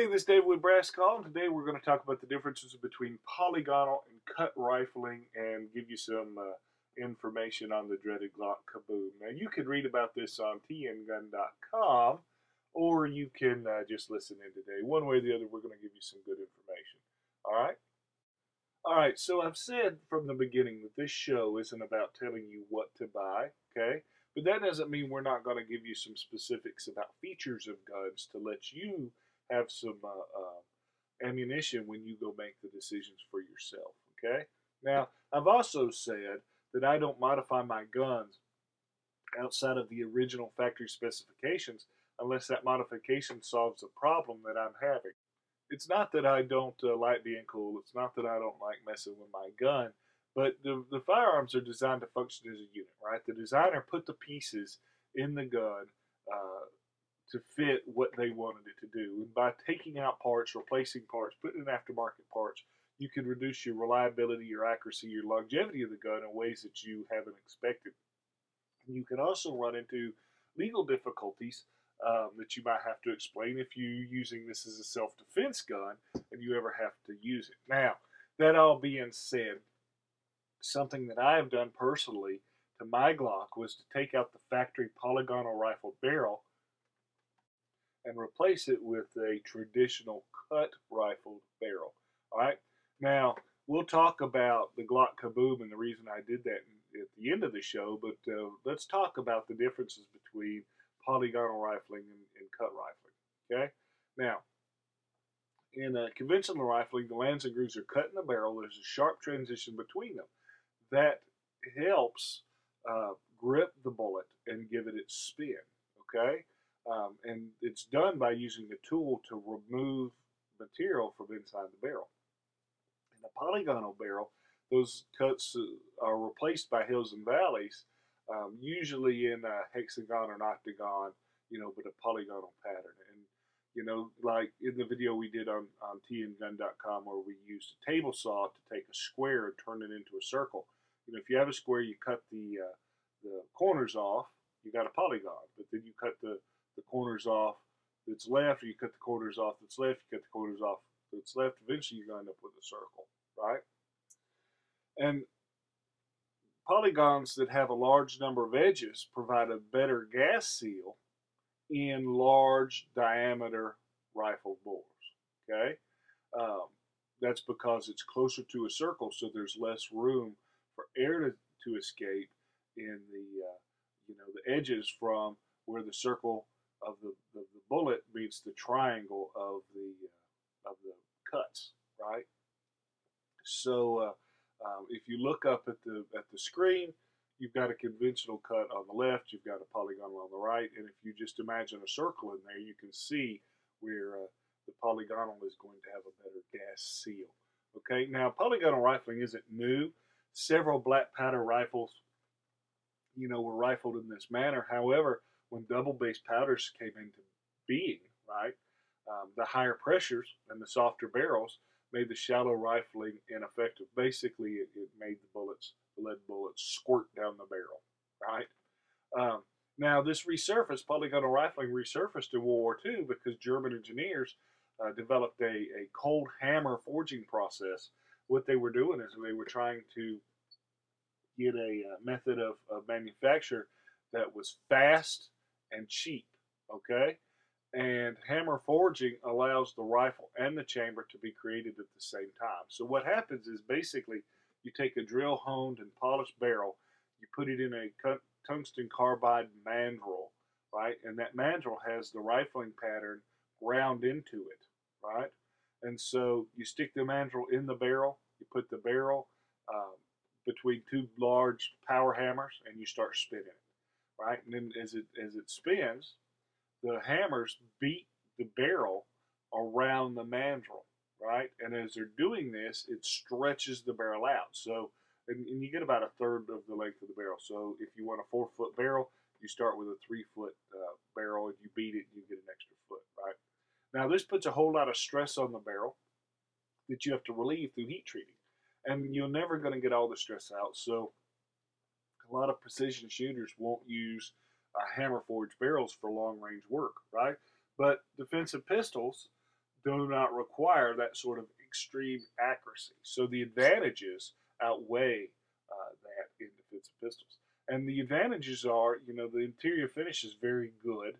Hey, this is David with Brass Call, and today we're going to talk about the differences between polygonal and cut rifling and give you some information on the dreaded Glock Kaboom. Now, you can read about this on tngun.com, or you can just listen in today. One way or the other, we're going to give you some good information. All right? All right, so I've said from the beginning that this show isn't about telling you what to buy, okay? But that doesn't mean we're not going to give you some specifics about features of guns to let you have some ammunition when you go make the decisions for yourself, okay? Now, I've also said that I don't modify my guns outside of the original factory specifications unless that modification solves a problem that I'm having. It's not that I don't like being cool. It's not that I don't like messing with my gun, but the firearms are designed to function as a unit, right? The designer put the pieces in the gun to fit what they wanted it to do. And by taking out parts, replacing parts, putting in aftermarket parts, you can reduce your reliability, your accuracy, your longevity of the gun in ways that you haven't expected. And you can also run into legal difficulties that you might have to explain if you're using this as a self-defense gun and you ever have to use it. Now, that all being said, something that I have done personally to my Glock was to take out the factory polygonal rifled barrel and replace it with a traditional cut rifled barrel. All right. Now, we'll talk about the Glock Kaboom and the reason I did that at the end of the show, but let's talk about the differences between polygonal rifling and cut rifling. Okay. Now, in conventional rifling, the lands and grooves are cut in the barrel. There's a sharp transition between them that helps grip the bullet and give it its spin. Okay. And it's done by using a tool to remove material from inside the barrel. In a polygonal barrel, those cuts are replaced by hills and valleys, usually in a hexagon or an octagon, but a polygonal pattern. And, like in the video we did on tngun.com where we used a table saw to take a square and turn it into a circle. If you have a square, you cut the corners off, you got a polygon, but then you cut the corners off that's left, or you cut the corners off that's left, you cut the corners off that's left, eventually you're going to end up with a circle, right? And polygons that have a large number of edges provide a better gas seal in large diameter rifle bores, okay? That's because it's closer to a circle, so there's less room for air to escape in the edges from where the circle of the bullet meets the triangle of the cuts, right? So if you look up at the screen, you've got a conventional cut on the left, you've got a polygonal on the right, and if you just imagine a circle in there, you can see where the polygonal is going to have a better gas seal. Okay, now polygonal rifling isn't new. Several black powder rifles, were rifled in this manner. However, when double-based powders came into being, right, the higher pressures and the softer barrels made the shallow rifling ineffective. Basically, it made the lead bullets squirt down the barrel, right? Now, this resurfaced, polygonal rifling resurfaced in World War II because German engineers developed a cold hammer forging process. What they were doing is they were trying to get a method of manufacture that was fast and cheap, okay? And hammer forging allows the rifle and the chamber to be created at the same time. So what happens is basically you take a drill honed and polished barrel, you put it in a tungsten carbide mandrel, right? And that mandrel has the rifling pattern ground into it, right? And so you stick the mandrel in the barrel, you put the barrel between two large power hammers, and you start spinning it, right? And then as it spins, the hammers beat the barrel around the mandrel, right? And as they're doing this, it stretches the barrel out. So, and you get about a third of the length of the barrel. So if you want a 4-foot barrel, you start with a 3-foot barrel. If you beat it, you get an extra foot, right? Now, this puts a whole lot of stress on the barrel that you have to relieve through heat treating. And you're never going to get all the stress out. So a lot of precision shooters won't use hammer forged barrels for long range work, right? But defensive pistols do not require that sort of extreme accuracy. So the advantages outweigh that in defensive pistols. And the advantages are, the interior finish is very good,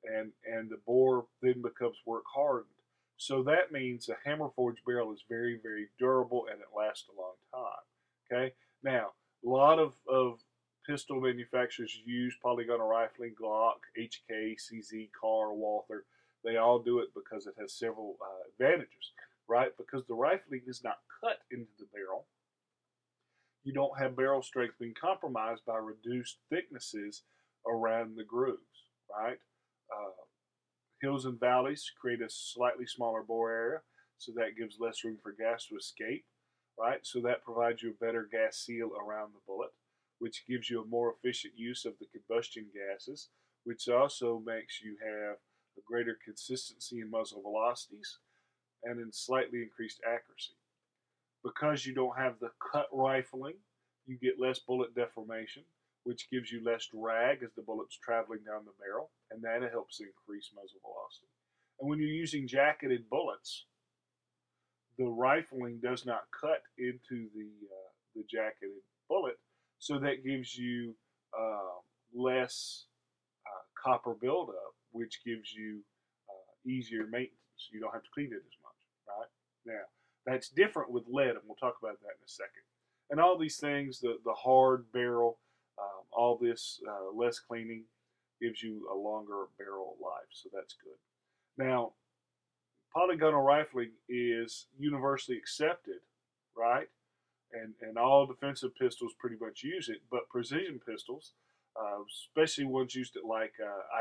and the bore then becomes work hardened. So that means a hammer forged barrel is very, very durable and it lasts a long time. Okay? Now, a lot of pistol manufacturers use polygonal rifling, Glock, HK, CZ, Carr, Walther. They all do it because it has several advantages, right? Because the rifling is not cut into the barrel. You don't have barrel strength being compromised by reduced thicknesses around the grooves, right? Hills and valleys create a slightly smaller bore area, so that gives less room for gas to escape, right? So that provides you a better gas seal around the bullet, which gives you a more efficient use of the combustion gases, which also makes you have a greater consistency in muzzle velocities and in slightly increased accuracy. Because you don't have the cut rifling, you get less bullet deformation, which gives you less drag as the bullet's traveling down the barrel, and that helps increase muzzle velocity. And when you're using jacketed bullets, the rifling does not cut into the jacketed bullet, so that gives you less copper buildup, which gives you easier maintenance. You don't have to clean it as much, right? Now, that's different with lead, and we'll talk about that in a second. And all these things, the hard barrel, all this less cleaning gives you a longer barrel life, so that's good. Now, polygonal rifling is universally accepted, right? And all defensive pistols pretty much use it, but precision pistols, especially ones used at like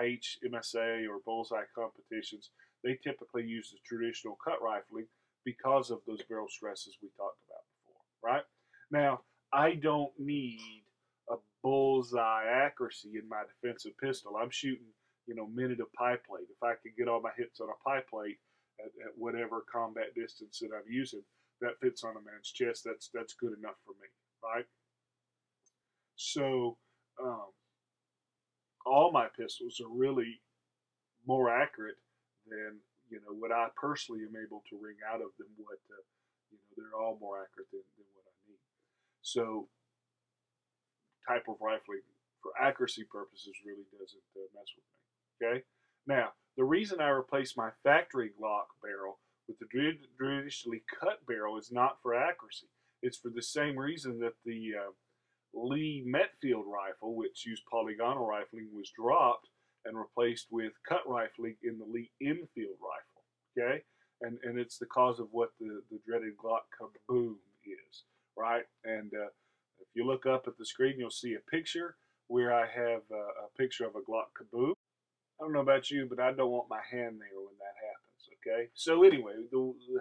IHMSA or bullseye competitions, they typically use the traditional cut rifling because of those barrel stresses we talked about before, right? Now, I don't need a bullseye accuracy in my defensive pistol. I'm shooting, minute of pie plate. If I could get all my hits on a pie plate at whatever combat distance that I'm using, that fits on a man's chest, that's good enough for me, right? So, all my pistols are really more accurate than what I personally am able to wring out of them. They're all more accurate than what I need. So, type of rifling for accuracy purposes really doesn't mess with me. Okay. Now, the reason I replaced my factory Glock barrel with the traditionally cut barrel is not for accuracy. It's for the same reason that the Lee Metfield rifle, which used polygonal rifling, was dropped and replaced with cut rifling in the Lee Enfield rifle. Okay, and it's the cause of what the dreaded Glock Kaboom is, right? And if you look up at the screen, you'll see a picture where I have a picture of a Glock Kaboom. I don't know about you, but I don't want my hand there when that happens. Okay, so anyway,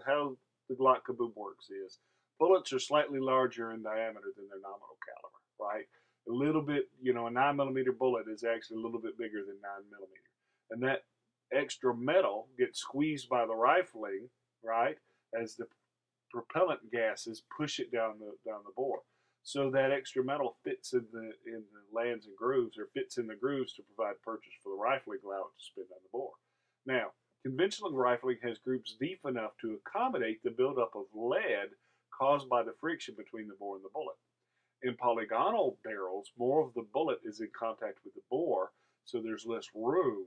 how the Glock Kaboom works is bullets are slightly larger in diameter than their nominal caliber, right? A little bit, a 9mm bullet is actually a little bit bigger than 9mm. And that extra metal gets squeezed by the rifling, right, as the propellant gases push it down the bore. So that extra metal fits in the lands and grooves, or fits in the grooves to provide purchase for the rifling allowance to spin down the bore. Now, conventional rifling has grooves deep enough to accommodate the buildup of lead caused by the friction between the bore and the bullet. In polygonal barrels, more of the bullet is in contact with the bore, so there's less room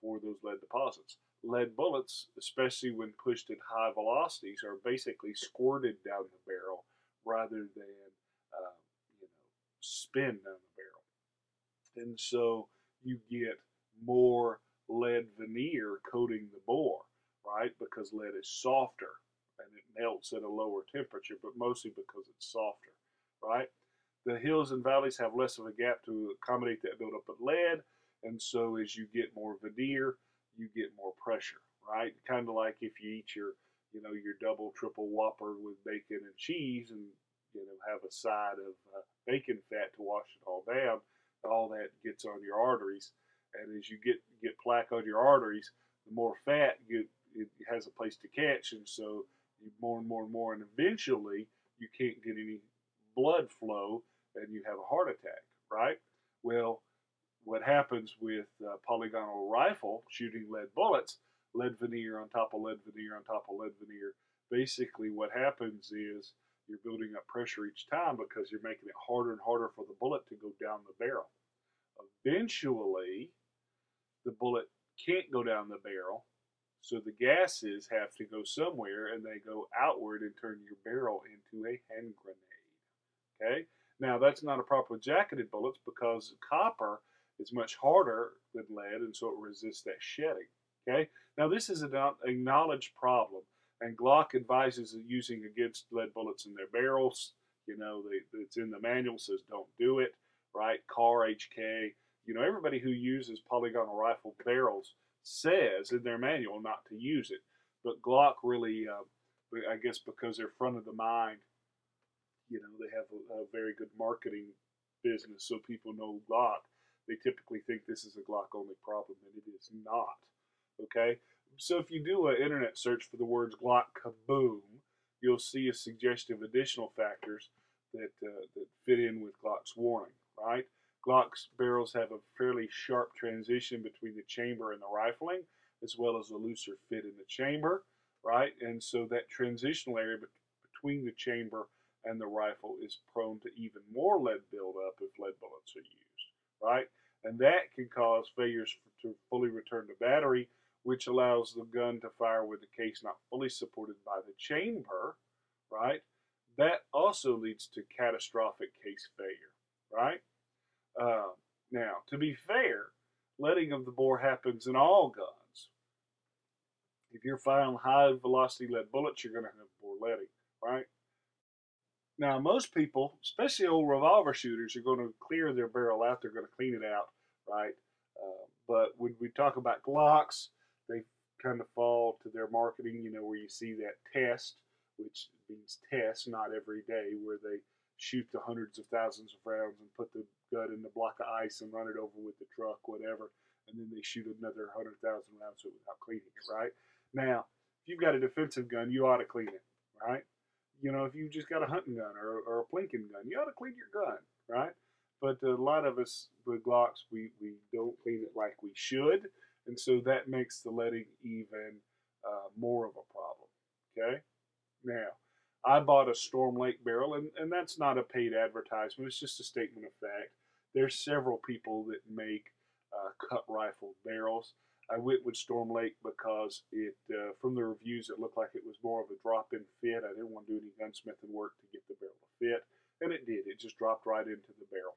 for those lead deposits. Lead bullets, especially when pushed at high velocities, are basically squirted down the barrel rather than spin down the barrel. And so you get more lead veneer coating the bore, right? Because lead is softer and it melts at a lower temperature, but mostly because it's softer, right? The hills and valleys have less of a gap to accommodate that buildup of lead, and so as you get more veneer, you get more pressure, right? Kind of like if you eat your double, triple Whopper with bacon and cheese, and have a side of bacon fat to wash it all down. All that gets on your arteries, and as you get plaque on your arteries, the more fat it has a place to catch, and so you more and more and more, and eventually you can't get any blood flow, and you have a heart attack, right? Well, what happens with polygonal rifle shooting lead bullets? lead veneer on top of lead veneer on top of lead veneer. Basically, what happens is you're building up pressure each time because you're making it harder and harder for the bullet to go down the barrel. Eventually, the bullet can't go down the barrel, so the gases have to go somewhere, and they go outward and turn your barrel into a hand grenade. Okay? Now, that's not a problem with jacketed bullets because copper is much harder than lead, and so it resists that shedding. Okay? Now, this is an acknowledged problem, and Glock advises using against lead bullets in their barrels. You know, it's in the manual, says don't do it, right? CAR, HK, you know, everybody who uses polygonal rifle barrels says in their manual not to use it. But Glock really, I guess because they're front of the mind, you know, they have a very good marketing business, so people know Glock. They typically think this is a Glock only problem, and it is not. Okay? So if you do an internet search for the words Glock Kaboom, you'll see a suggestion of additional factors that fit in with Glock's warning, right? Glock's barrels have a fairly sharp transition between the chamber and the rifling, as well as a looser fit in the chamber, right? And so that transitional area between the chamber and the rifle is prone to even more lead buildup if lead bullets are used, right? And that can cause failures to fully return to battery, which allows the gun to fire with the case not fully supported by the chamber, right? That also leads to catastrophic case failure, right? Now, to be fair, leading of the bore happens in all guns. If you're firing high velocity lead bullets, you're going to have bore leading, right? Now, most people, especially old revolver shooters, are going to clear their barrel out. They're going to clean it out, right? But when we talk about Glocks, they kind of fall to their marketing, you know, where you see that test, which means test, not every day, where they shoot the hundreds of thousands of rounds and put the gun in a block of ice and run it over with the truck, whatever, and then they shoot another 100,000 rounds without cleaning it, right? Now, if you've got a defensive gun, you ought to clean it, right? You know, if you've just got a hunting gun or a plinking gun, you ought to clean your gun, right? But a lot of us with Glocks, we don't clean it like we should, and so that makes the leading even more of a problem, okay? Now, I bought a Storm Lake barrel, and that's not a paid advertisement. It's just a statement of fact. There's several people that make cut rifle barrels. I went with Storm Lake because from the reviews, it looked like it was more of a drop-in fit. I didn't want to do any gunsmithing work to get the barrel to fit, and it did. It just dropped right into the barrel.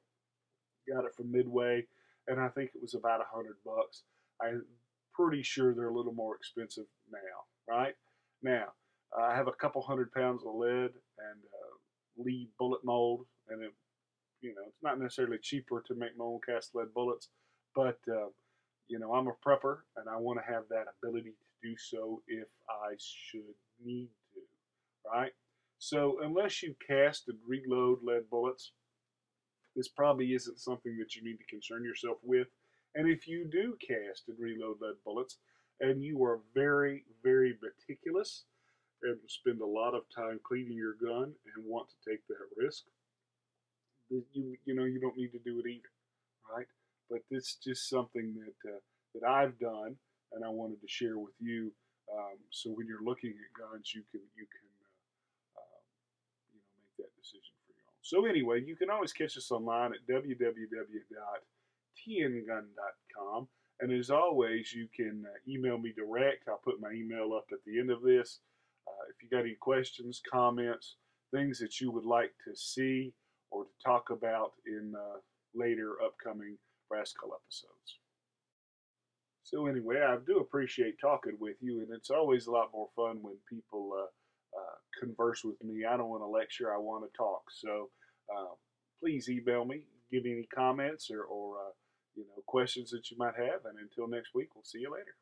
Got it from Midway, and I think it was about $100. I'm pretty sure they're a little more expensive now, right? Now, I have a couple 100 pounds of lead and lead bullet mold, and you know, it's not necessarily cheaper to make my own cast lead bullets, but you know, I'm a prepper, and I want to have that ability to do so if I should need to, right? So unless you cast and reload lead bullets, this probably isn't something that you need to concern yourself with. And if you do cast and reload lead bullets, and you are very, very meticulous, and spend a lot of time cleaning your gun and want to take that risk, you know, you don't need to do it either, right? But this is just something that I've done, and I wanted to share with you. So when you're looking at guns, you can you know, make that decision for your own. So anyway, you can always catch us online at www.tngun.com. And as always, you can email me direct. I'll put my email up at the end of this. If you got any questions, comments, things that you would like to see or to talk about in later upcoming Brass Call episodes. So anyway, I do appreciate talking with you, and it's always a lot more fun when people converse with me. I don't want to lecture, I want to talk. So please email me, give me any comments or you know, questions that you might have, and until next week, we'll see you later.